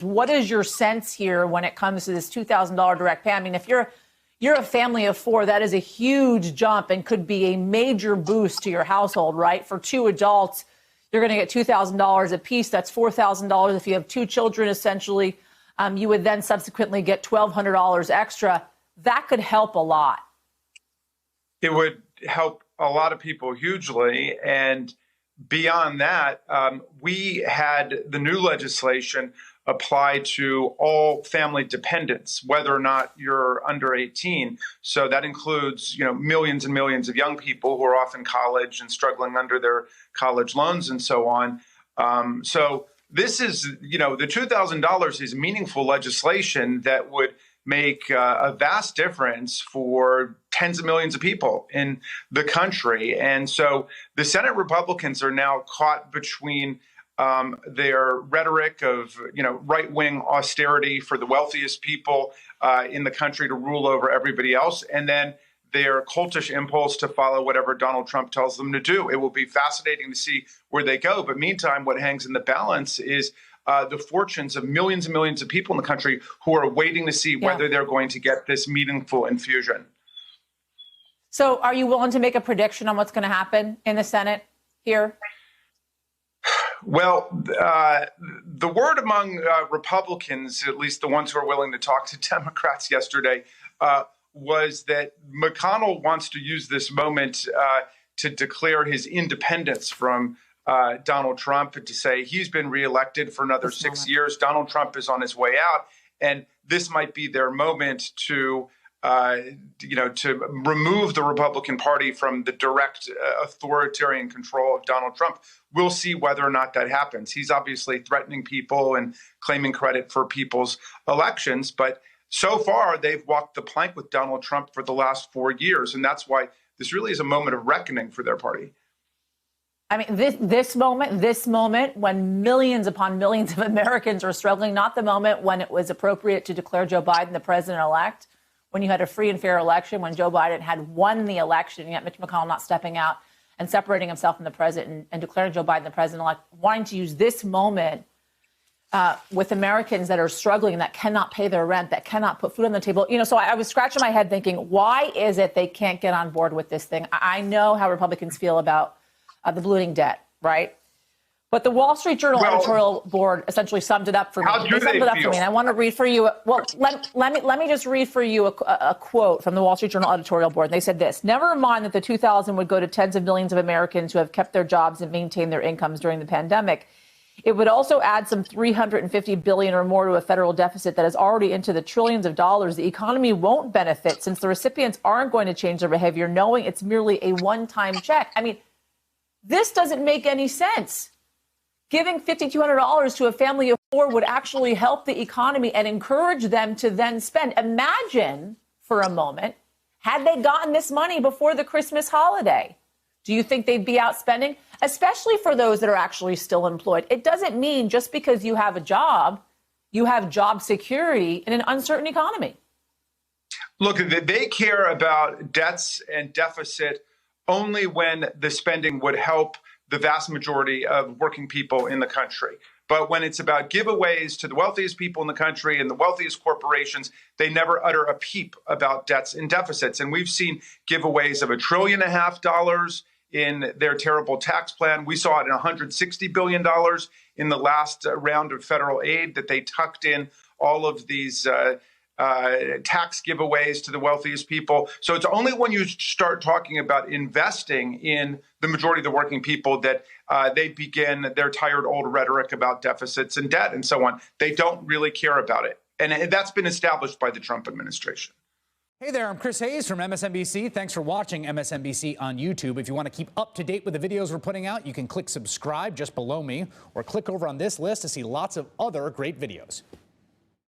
What is your sense here when it comes to this $2,000 direct pay? I mean, if you're a family of four, that is a huge jump and could be a major boost to your household, right? For two adults, you're going to get $2,000 a piece. That's $4,000. If you have two children, essentially, you would then subsequently get $1,200 extra. That could help a lot. It would help a lot of people hugely. And beyond that, we had the new legislation apply to all family dependents, whether or not you're under 18. So that includes, millions and millions of young people who are off in college and struggling under their college loans and so on. So this is, the $2,000 is meaningful legislation that would make a vast difference for tens of millions of people in the country. And so the Senate Republicans are now caught between their rhetoric of, right-wing austerity for the wealthiest people in the country to rule over everybody else, and then their cultish impulse to follow whatever Donald Trump tells them to do. It will be fascinating to see where they go. But meantime, what hangs in the balance is the fortunes of millions and millions of people in the country who are waiting to see whether they're going to get this meaningful infusion. So are you willing to make a prediction on what's going to happen in the Senate here? Well, the word among Republicans, at least the ones who are willing to talk to Democrats yesterday, was that McConnell wants to use this moment to declare his independence from Donald Trump, and to say he's been reelected for another 6 years. Donald Trump is on his way out, and this might be their moment to remove the Republican Party from the direct authoritarian control of Donald Trump. We'll see whether or not that happens. He's obviously threatening people and claiming credit for people's elections, but so far they've walked the plank with Donald Trump for the last 4 years, and that's why this really is a moment of reckoning for their party. I mean, this moment when millions upon millions of Americans are struggling, not the moment when it was appropriate to declare Joe Biden the president-elect, when you had a free and fair election, when Joe Biden had won the election, and yet Mitch McConnell not stepping out and separating himself from the president and declaring Joe Biden the president-elect, wanting to use this moment with Americans that are struggling, that cannot pay their rent, that cannot put food on the table. So I was scratching my head thinking, why is it they can't get on board with this thing? I know how Republicans feel about the ballooning debt, right? But the Wall Street Journal editorial board essentially summed it up for me. And I want to read for you. Well, let me just read for you a quote from the Wall Street Journal editorial board. They said this: "Never mind that the $2,000 would go to tens of millions of Americans who have kept their jobs and maintained their incomes during the pandemic. It would also add some $350 billion or more to a federal deficit that is already into the trillions of dollars. The economy won't benefit since the recipients aren't going to change their behavior, knowing it's merely a one-time check." I mean, this doesn't make any sense. Giving $5,200 to a family of four would actually help the economy and encourage them to then spend. Imagine for a moment, had they gotten this money before the Christmas holiday, do you think they'd be out spending? Especially for those that are actually still employed. It doesn't mean just because you have a job, you have job security in an uncertain economy. Look, they care about debts and deficit only when the spending would help the vast majority of working people in the country. But when it's about giveaways to the wealthiest people in the country and the wealthiest corporations, they never utter a peep about debts and deficits. And we've seen giveaways of $1.5 trillion in their terrible tax plan. We saw it in $160 billion in the last round of federal aid, that they tucked in all of these tax giveaways to the wealthiest people. So it's only when you start talking about investing in the majority of the working people that they begin their tired old rhetoric about deficits and debt and so on. They don't really care about it. And that's been established by the Trump administration. Hey there, I'm Chris Hayes from MSNBC. Thanks for watching MSNBC on YouTube. If you want to keep up to date with the videos we're putting out, you can click subscribe just below me, or click over on this list to see lots of other great videos.